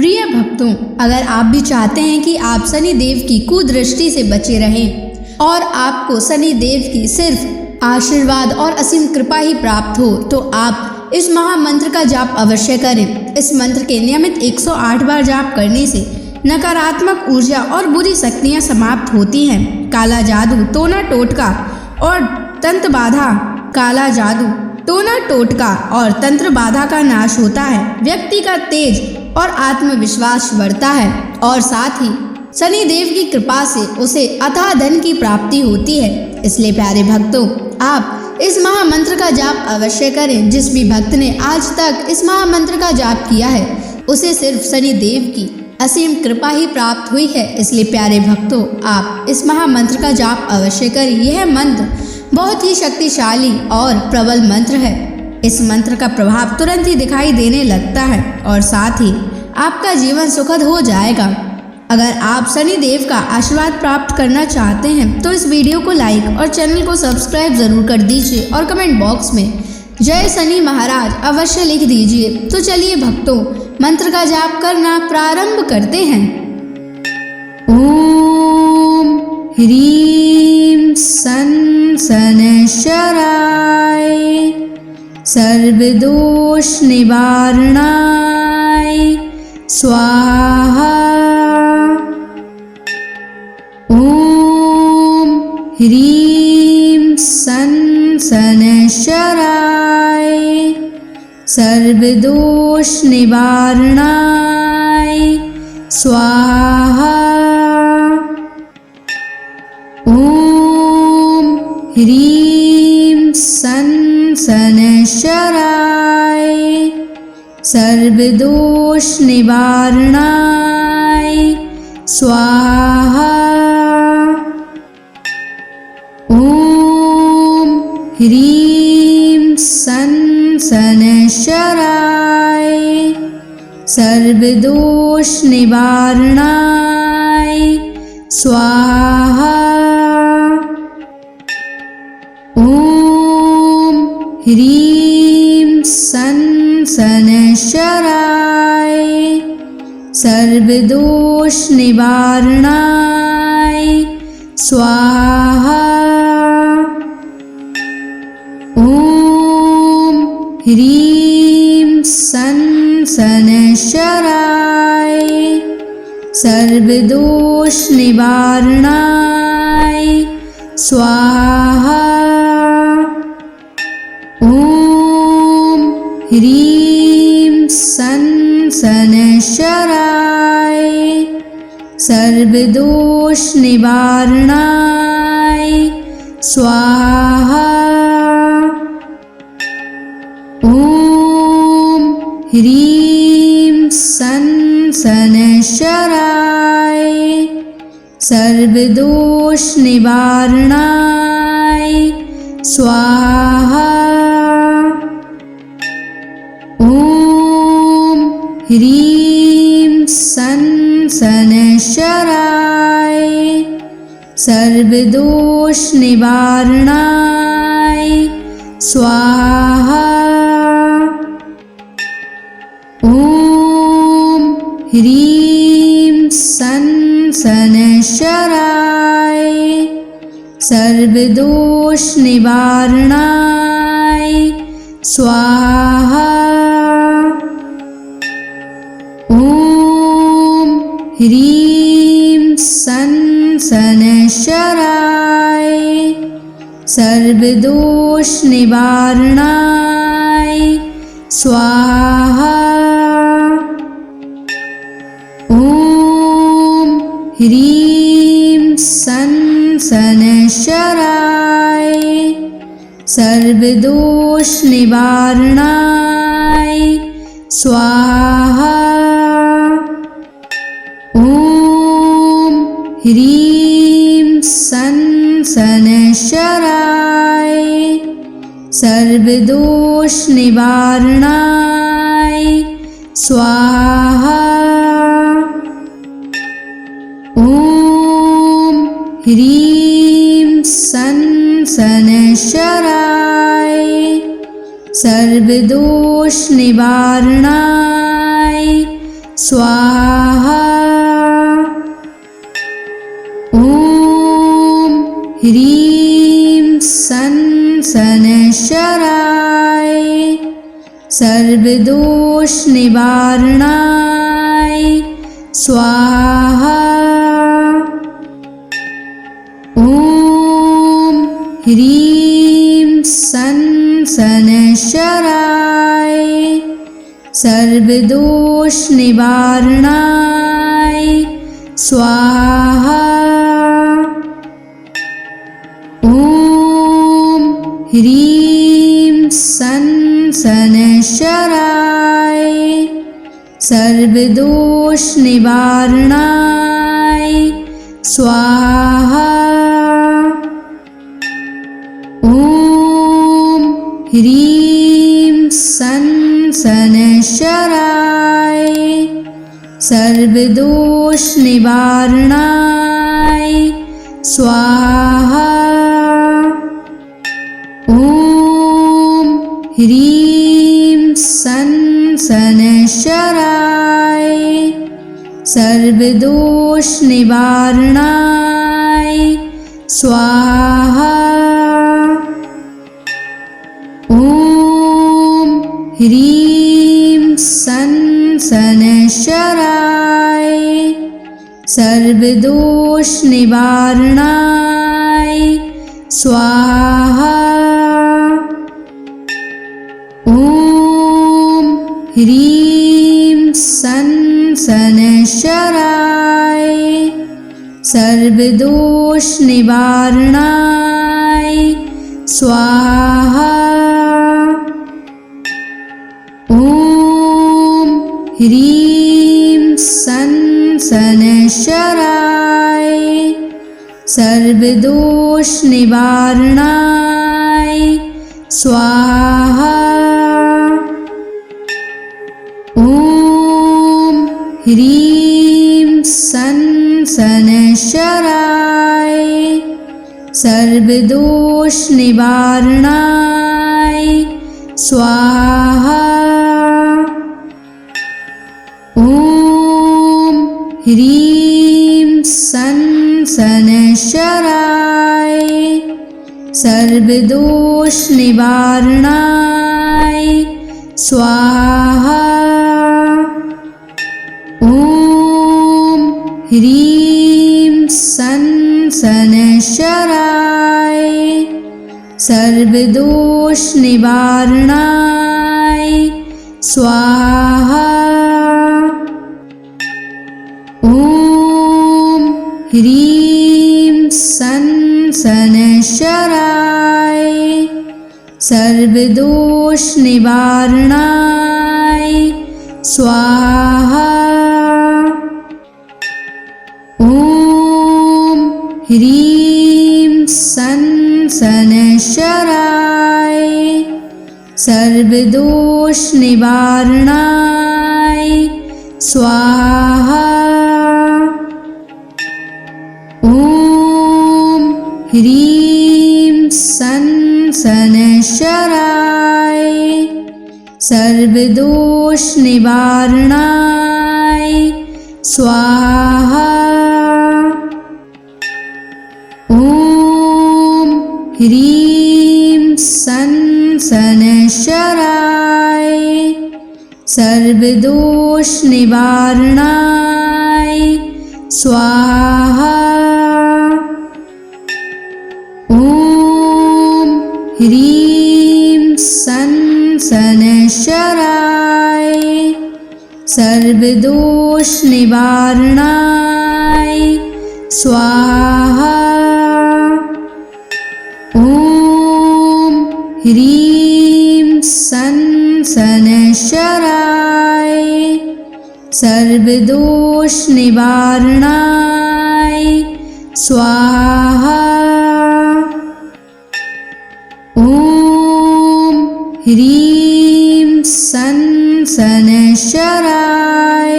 प्रिय भक्तों, अगर आप भी चाहते हैं कि आप शनि देव की कुदृष्टि से बचे रहें और आपको शनि देव की सिर्फ आशीर्वाद और असीम कृपा ही प्राप्त हो, तो आप इस महामंत्र का जाप अवश्य करें। इस मंत्र के नियमित 108 बार जाप करने से नकारात्मक ऊर्जा और बुरी शक्तियां समाप्त होती हैं। काला जादू, टोना टोटका और तंत्र बाधा, काला जादू, टोना टोटका और तंत्र बाधा का नाश होता है। व्यक्ति का तेज और आत्मविश्वास बढ़ता है और साथ ही शनि देव की कृपा से उसे अथाह धन की प्राप्ति होती है। इसलिए प्यारे भक्तों, आप इस महामंत्र का जाप अवश्य करें। जिस भी भक्त ने आज तक इस महामंत्र का जाप किया है, उसे सिर्फ शनि देव की असीम कृपा ही प्राप्त हुई है। इसलिए प्यारे भक्तों, आप इस महामंत्र का जाप अवश्य करें। यह मंत्र बहुत ही शक्तिशाली और प्रबल मंत्र है। इस मंत्र का प्रभाव तुरंत ही दिखाई देने लगता है और साथ ही आपका जीवन सुखद हो जाएगा। अगर आप शनि देव का आशीर्वाद प्राप्त करना चाहते हैं तो इस वीडियो को लाइक और चैनल को सब्सक्राइब जरूर कर दीजिए और कमेंट बॉक्स में जय शनि महाराज अवश्य लिख दीजिए। तो चलिए भक्तों, मंत्र का जाप करना प्रारंभ करते हैं। ओम ह्रीं सन शनैश्चराय सर्वदोष निवारणाय स्वाहा। ओम ह्रीं सन शनैश्चराय सर्वदोष निवारणाय स्वाहा। ओम ह्रीं सन शनैश्चराय सर्वदोष निवारणाय स्वाहा। ओम ह्रीं सन शनैश्चराय सर्वदोष निवारणाय स्वाहा। ओम ह्रीं सन शनैश्चराय सर्वदोष निवारणाय स्वाहा। ओम ह्रीं सन शनैश्चराय सर्वदोष निवारणाय स्वाहा। ओम ह्रीं सन शनैश्चराय सर्वदोष निवारणाय स्वाहा। ओम ह्रीं सन शनैश्चराय सर्वदोष निवारणाय स्वाहा। ओम ह्रीं सन शनैश्चराय सर्वदोष निवारणाय स्वाहा। ओम ह्रीं सन शनैश्चराय सर्वदोष निवारणाय स्वाहा। ओम ह्रीं सन शनैश्चराय सर्वदोष निवारणाय स्वाहा। ओम ह्रीं सन शनैश्चराय सर्वदोष निवारणाय स्वाहा। ओम ह्रीं सन शनैश्चराय सर्वदोष निवारणाय स्वाहा। ओम ह्रीं सन शनैश्चराय सर्वदोष निवारणाय स्वाहा। ॐ ह्रीं सन् शनैश्चराय सर्वदोषनिवारणाय स्वाहा। ॐ ह्रीं सन् शनैश्चराय सर्वदोषनिवारणाय स्वाहा। ॐ ह्रीं सन् शनैश्चराय सर्वदोषनिवारणाय स्वाहा। ॐ ह्रीं सन् शनैश्चराय सर्वदोषनिवारणाय स्वाहा। ॐ ह्रीं सन् शनैश्चराय सर्वदोषनिवारणाय स्वाहा। ॐ ह्रीं सन् शनैश्चराय सर्वदोषनिवारणाय स्वाहा। ॐ ह्रीं सन् शनैश्चराय सर्वदोषनिवारणाय स्वाहा। ॐ ह्रीं सन् शनैश्चराय सर्वदोषनिवारणाय स्वाहा। ॐ ह्रीं सन् शनैश्चराय सर्वदोषनिवारणाय स्वाहा। ॐ ह्रीं सन् शनैश्चराय सर्वदोषनिवारणाय स्वाहा। ॐ ह्रीं सन् शनैश्चराय सर्वदोषनिवारणाय स्वाहा। ॐ ह्रीं सन् शनैश्चराय सर्वदोषनिवारणाय स्वाहा। ॐ ह्रीं सन् शनैश्चराय सर्वदोषनिवारणाय स्वाहा। ॐ ह्रीं सन् शनैश्चराय सर्वदोषनिवारणाय स्वाहा। ॐ ह्रीं सन् शनैश्चराय सर्वदोषनिवारणाय स्वाहा। ॐ ह्रीं सन् शनैश्चराय सर्वदोषनिवारणाय स्वाहा। ॐ ह्रीं सन् शनैश्चराय सर्वदोषनिवारणाय स्वाहा। ॐ ह्रीं सन् शनैश्चराय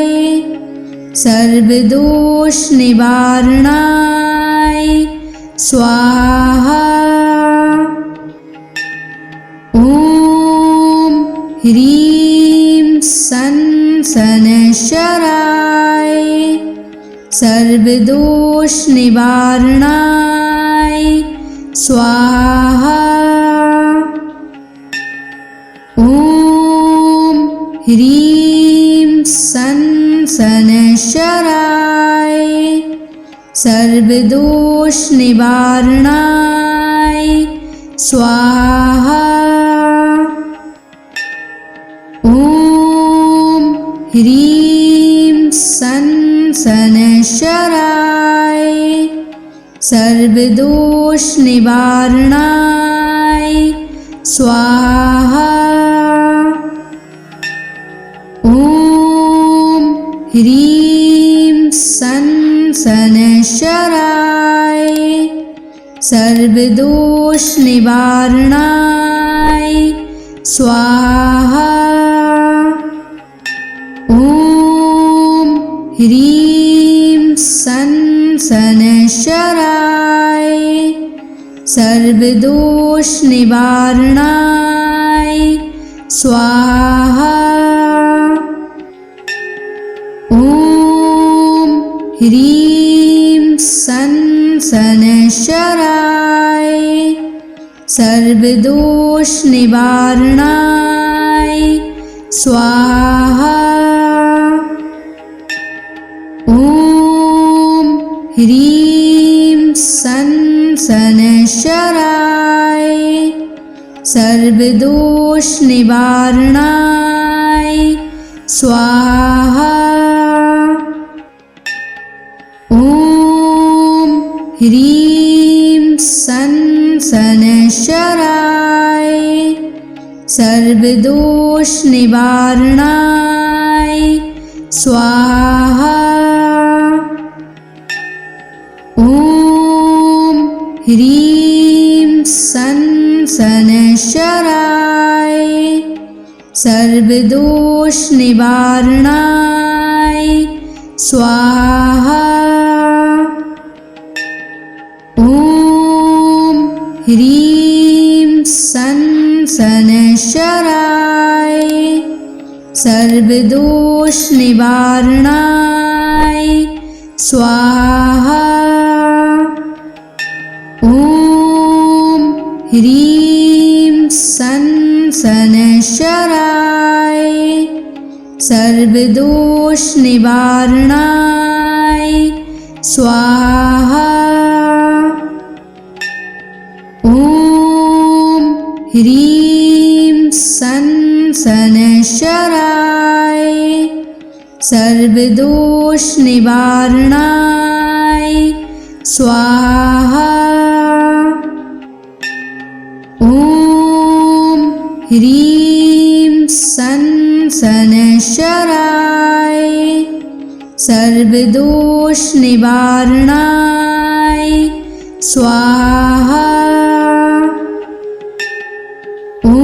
सर्वदोषनिवारणाय स्वाहा। ॐ ह्रीं सन् सनशराय सर्वदोष निवारणाय स्वाहा। ॐ ह्रीं सनशराय सर्वदोष निवारणाय स्वाहा। ॐ ह्रीं सनशराय सर्वदोष निवारणाय स्वाहा। ॐ ह्रीं सनशराय सर्वदोष निवारणाय स्वाहा। ॐ ह्रीं सनशराय सर्वदोष निवारणाय स्वाहा। ॐ ह्रीं सनशराय सर्वदोष निवारणाय स्वाहा। ॐ ह्रीं सनशराय सर्वदोष निवारणाय स्वाहा। ॐ ह्रीं सनशराय सर्वदोष निवारणाय स्वाहा। ॐ ह्रीं सनशराय सर्वदोष निवारणाय स्वाहा। ॐ ह्रीं सनशराय सर्वदोष निवारणाय स्वाहा। ॐ ह्रीं सनशराय सर्वदोष निवारणाय स्वाहा। ॐ ह्रीं सनशराय सर्वदोष निवारणाय स्वाहा। ॐ ह्रीं सनशराय सर्वदोष निवारणाय स्वाहा। ॐ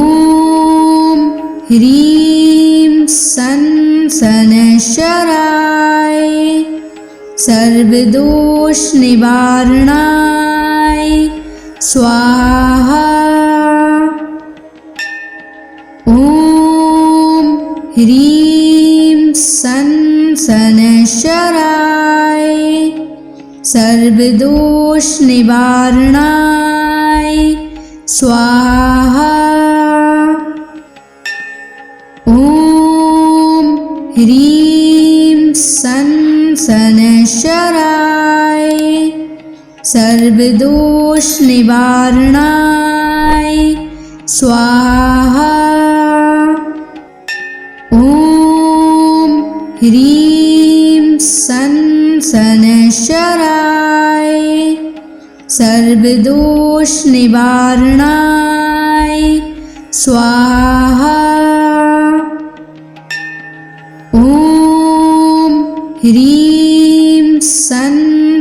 ह्रीं सनशराय सर्वदोष निवारणाय स्वाहा। ॐ ह्रीं सनशराय सर्वदोष निवारणाय स्वाहा। ॐ ह्रीं सनशराय सर्वदोष निवारणाय स्वाहा। ॐ ह्रीं सनशराय सर्वदोष निवारणाय स्वाहा। ॐ ह्रीं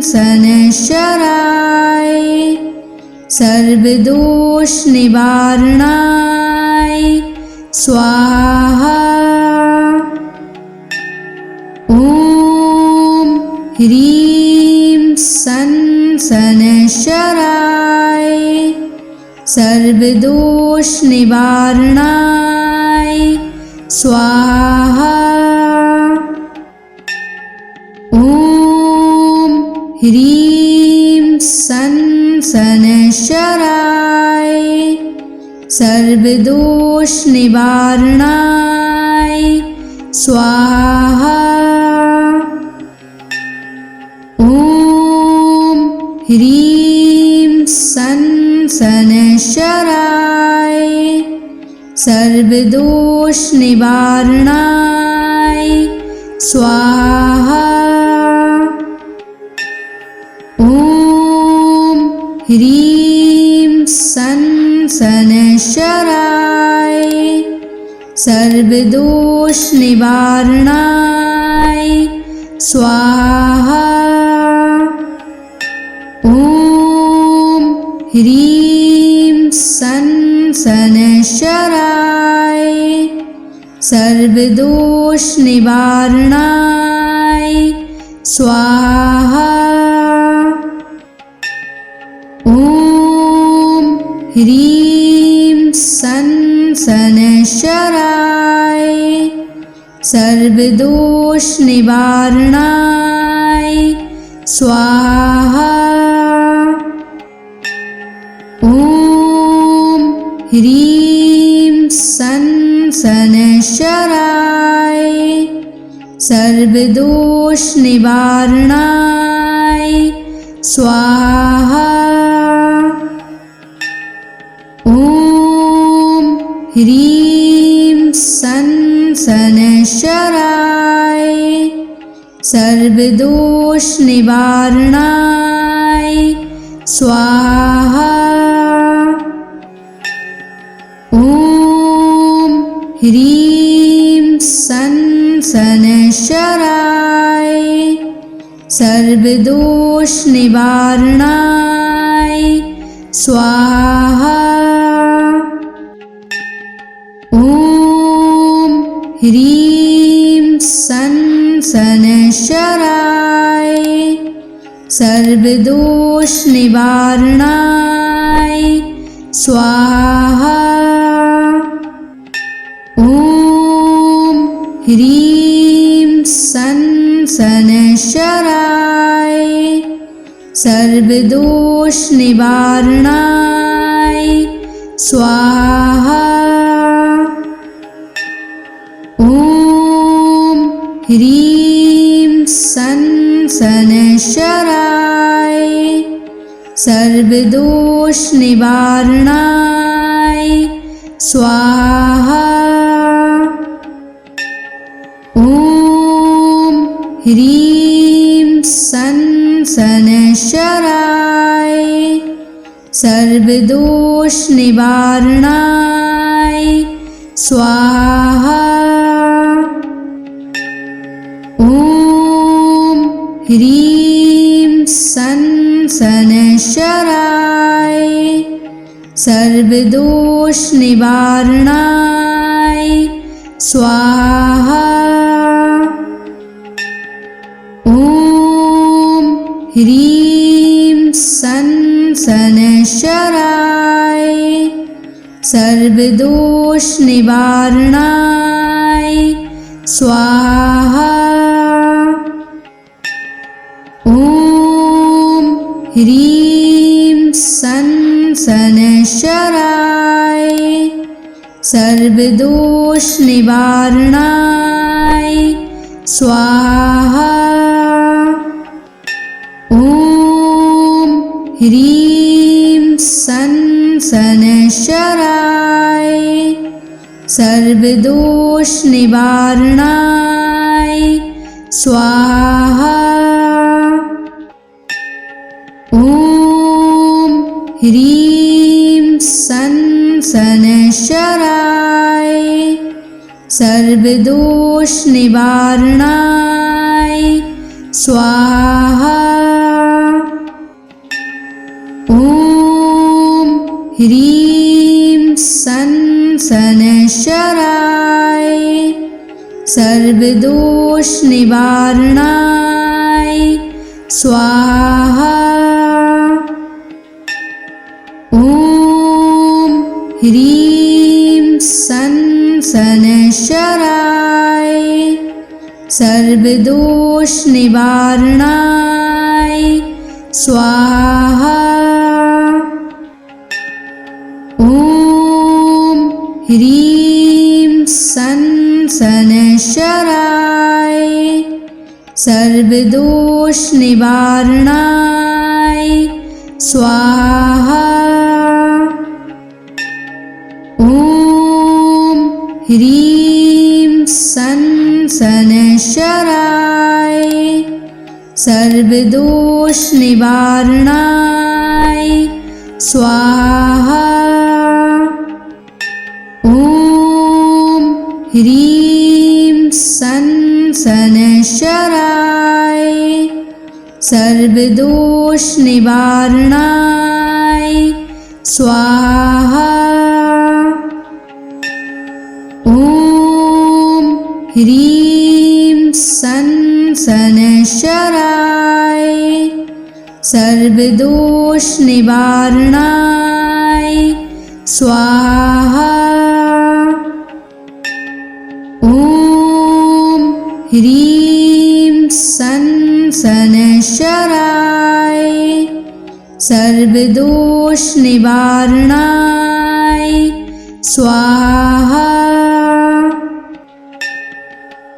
सनशराय सर्वदोष निवारणाय स्वाहा। ॐ ह्रीं सनशराय सर्वदोष निवारणाय स्वाहा। ह्रीं सन शनैश्चराय सर्वदोष निवारणाय स्वाहा। ॐ ह्रीं सन शनैश्चराय सर्वदोष निवारणाय स्वाहा। ॐ ह्रीं सन शनैश्चराय सर्वदोष निवारणाय स्वाहा। ॐ ह्रीं सन शनैश्चराय सर्वदोष निवारणाय स्वाहा। ॐ ह्रीं सन शनैश्चराय सर्वदोष निवारणाय स्वाहा। ॐ ह्रीं सन शनैश्चराय सर्वदोष निवारणाय स्वाहा। ॐ ह्रीं सन शनैश्चराय सर्वदोष निवारणाय स्वाहा। ॐ ह्रीं सन शनैश्चराय सर्वदोष निवारणाय स्वाहा। ॐ ह्रीं सन शनैश्चराय सर्वदोष निवारणाय स्वाहा। ॐ ह्रीं सन शनैश्चराय सर्वदोष निवारणाय स्वाहा। ॐ ह्रीं सन शनैश्चराय सर्वदोष निवारणाय स्वाहा। ॐ ह्रीं सन शनैश्चराय सर्वदोष निवारणाय स्वाहा। ॐ ह्रीं सन शनैश्चराय सर्वदोष निवारणाय स्वाहा। ॐ ह्रीं सन शनैश्चराय सर्वदोष निवारणाय स्वाहा। ॐ ह्रीं सन शनैश्चराय सर्वदोष निवारणाय स्वाहा। ॐ ह्रीं सन शनैश्चराय सर्वदोष निवारणाय स्वाहा। ॐ ह्रीं सन शनैश्चराय सर्वदोष निवारणाय स्वाहा। ॐ ह्रीं सन शनैश्चराय सर्वदोष निवारणाय स्वाहा। ॐ ह्रीं सन शनैश्चराय सर्वदोष निवारणाय स्वाहा। ॐ ह्रीं सन् शनैश्चराय सर्वदोषनिवारणाय स्वाहा। ॐ ह्रीं सन् शनैश्चराय सर्वदोषनिवारणाय स्वाहा। ॐ ह्रीं सन् शनैश्चराय सर्वदोषनिवारणाय स्वाहा। ॐ ह्रीं सन् शनैश्चराय सर्वदोषनिवारणाय स्वाहा। ॐ ह्रीं सन् शनैश्चराय सर्वदोषनिवारणाय स्वाहा।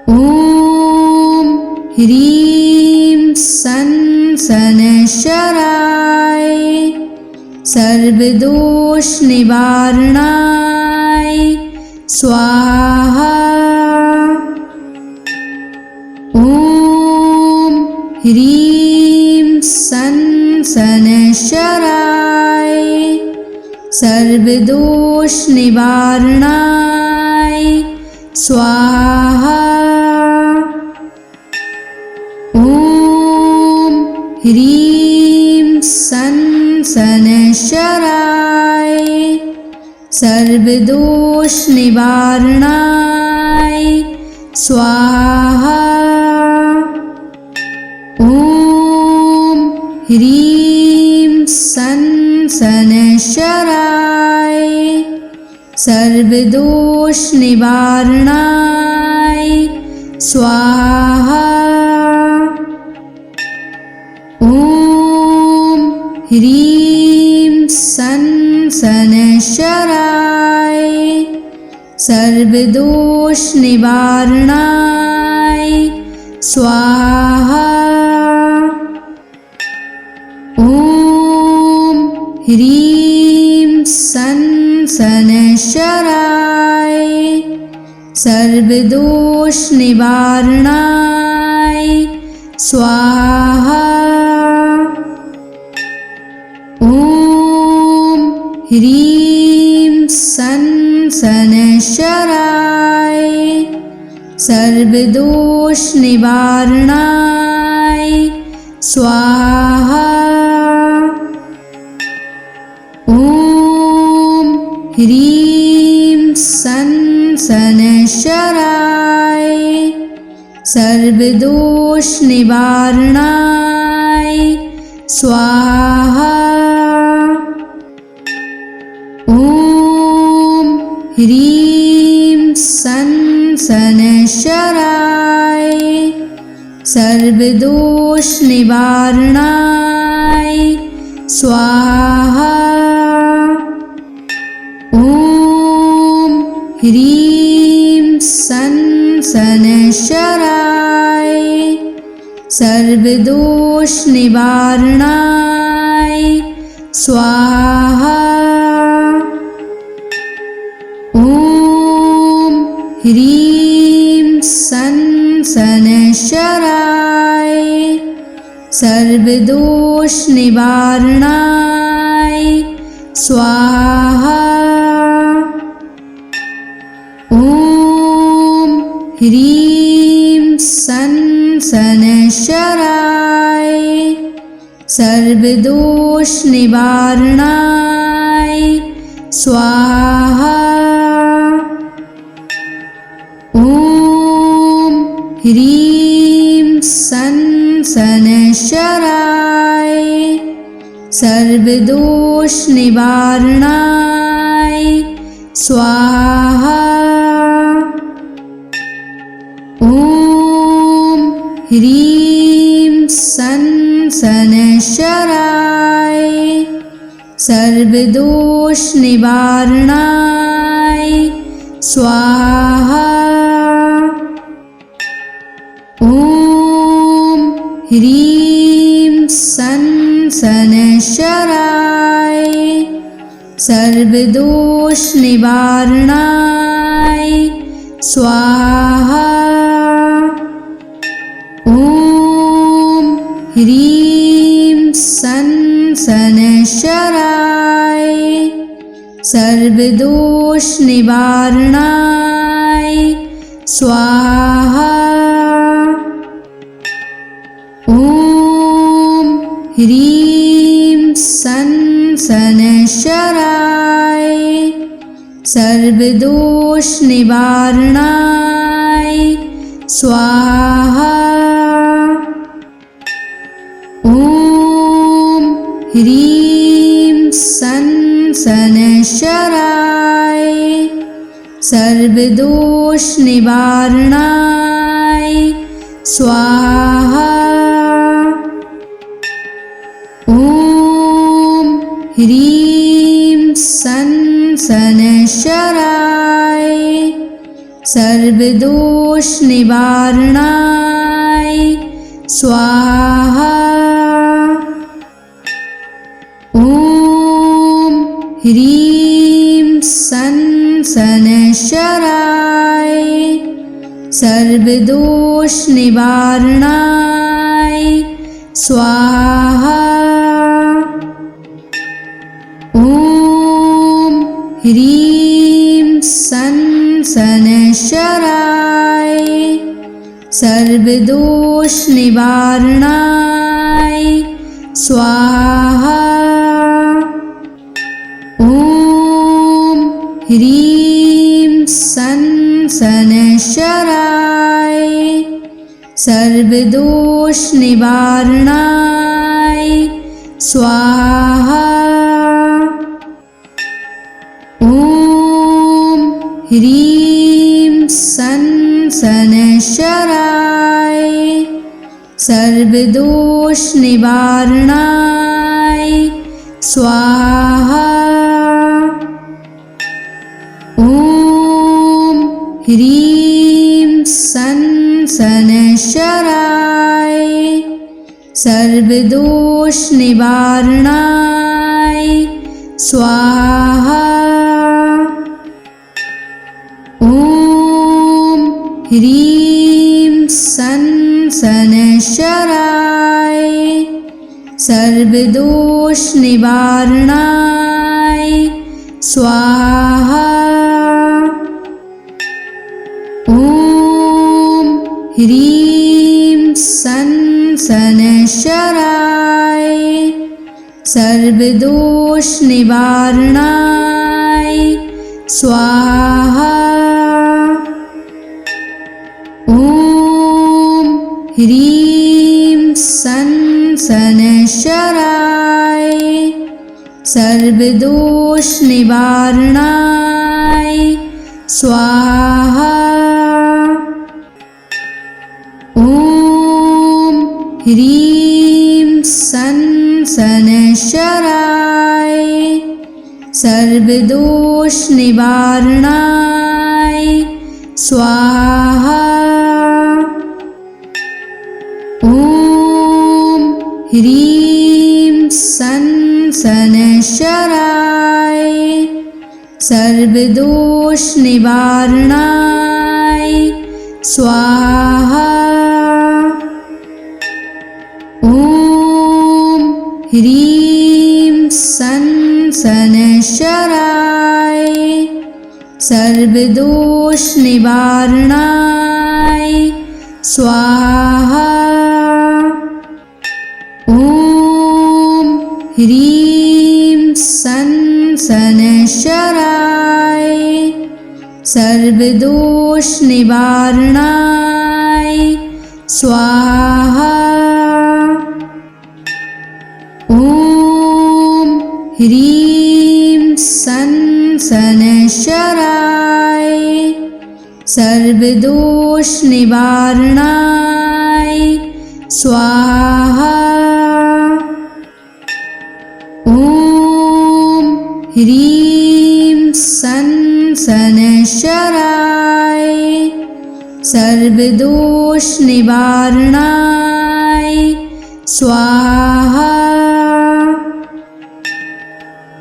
ॐ ह्रीं सन् शनैश्चराय सर्वदोषनिवारणाय स्वाहा। ॐ ह्रीं सन् शनैश्चराय सर्वदोषनिवारणाय स्वाहा। ॐ ह्रीं सन् शनैश्चराय सर्वदोषनिवारणाय स्वाहा। ॐ ह्रीं सन् शनैश्चराय सर्वदोषनिवारणाय स्वाहा। ॐ ह्रीं सन् शनैश्चराय सर्वदोषनिवारणाय स्वाहा। ॐ ह्रीं सन् शनैश्चराय सर्वदोषनिवारणाय स्वाहा। ॐ ह्रीं सन् शनैश्चराय सर्वदोषनिवारणाय स्वाहा। ॐ ह्रीं सन् शनैश्चराय सर्वदोषनिवारणाय स्वाहा। ॐ ह्रीं सन् शनैश्चराय सर्वदोषनिवारणाय स्वाहा। ॐ ह्रीं सन् शनैश्चराय सर्वदोषनिवारणाय स्वाहा। ॐ ह्रीं सन् शनैश्चराय सर्वदोषनिवारणाय स्वाहा। ॐ ह्रीं सन् शनैश्चराय सर्वदोषनिवारणाय स्वाहा। ॐ ह्रीं सन् शनैश्चराय सर्वदोषनिवारणाय स्वाहा। ॐ ह्रीं सन् शनैश्चराय सर्वदोष निवारणाय स्वाहा। ॐ ह्रीं सं शनैश्चराय सर्वदोष निवारणाय स्वाहा। ॐ ह्रीं सं शनैश्चराय सर्वदोष निवारणाय स्वाहा। ॐ ह्रीं सं शनैश्चराय सर्वदोष निवारणाय स्वाहा। ॐ ह्रीं सं शनैश्चराय सर्वदोष निवारणाय स्वाहा। ॐ ह्रीं सं शनैश्चराय सर्वदोष निवारणाय स्वाहा। ॐ ह्रीं सं शनैश्चराय सर्वदोष निवारणाय स्वाहा। ॐ ह्रीं सं शनैश्चराय सर्वदोष निवारणाय स्वाहा। ॐ ह्रीं सं शनैश्चराय सर्वदोष निवारणाय स्वाहा। ॐ ह्रीं सं शनैश्चराय सर्वदोष निवारणाय स्वाहा। ॐ ह्रीं सं शनैश्चराय सर्वदोष निवारणाय स्वाहा। ॐ ह्रीं सं शनैश्चराय सर्वदोष निवारणाय स्वाहा। ॐ ह्रीं सं शनैश्चराय सर्वदोष निवारणाय स्वाहा। ॐ ह्रीं सं शनैश्चराय सर्वदोष निवारणाय स्वाहा। ॐ ह्रीं सं शनैश्चराय सर्वदोष निवारणाय स्वाहा। ॐ ह्रीं सं शनैश्चराय सर्वदोष निवारणाय स्वाहा। ॐ ह्रीं सं शनैश्चराय सर्वदोष निवारणाय स्वाहा। ॐ ह्रीं सं शनैश्चराय सर्वदोष निवारणाय स्वाहा। ॐ ह्रीं सं शनैश्चराय सर्वदोष निवारणाय स्वाहा। ॐ ह्रीं सं शनैश्चराय सर्वदोषनिवारणाय स्वाहा।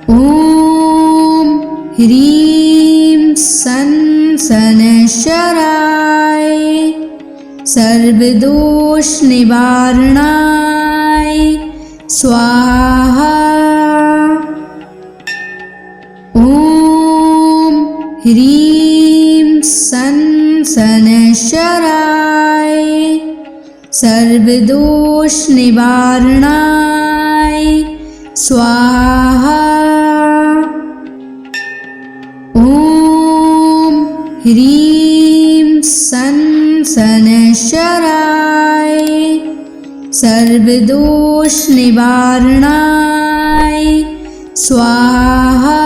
ॐ ह्रीं सं शनैश्चराय सर्वदोषनिवारणाय स्वाहा। ॐ ह्रीं सं शनैश्चराय सर्वदोषनिवारणाय स्वाहा। ॐ ह्रीं सं शनैश्चराय सर्वदोषनिवारणाय स्वाहा।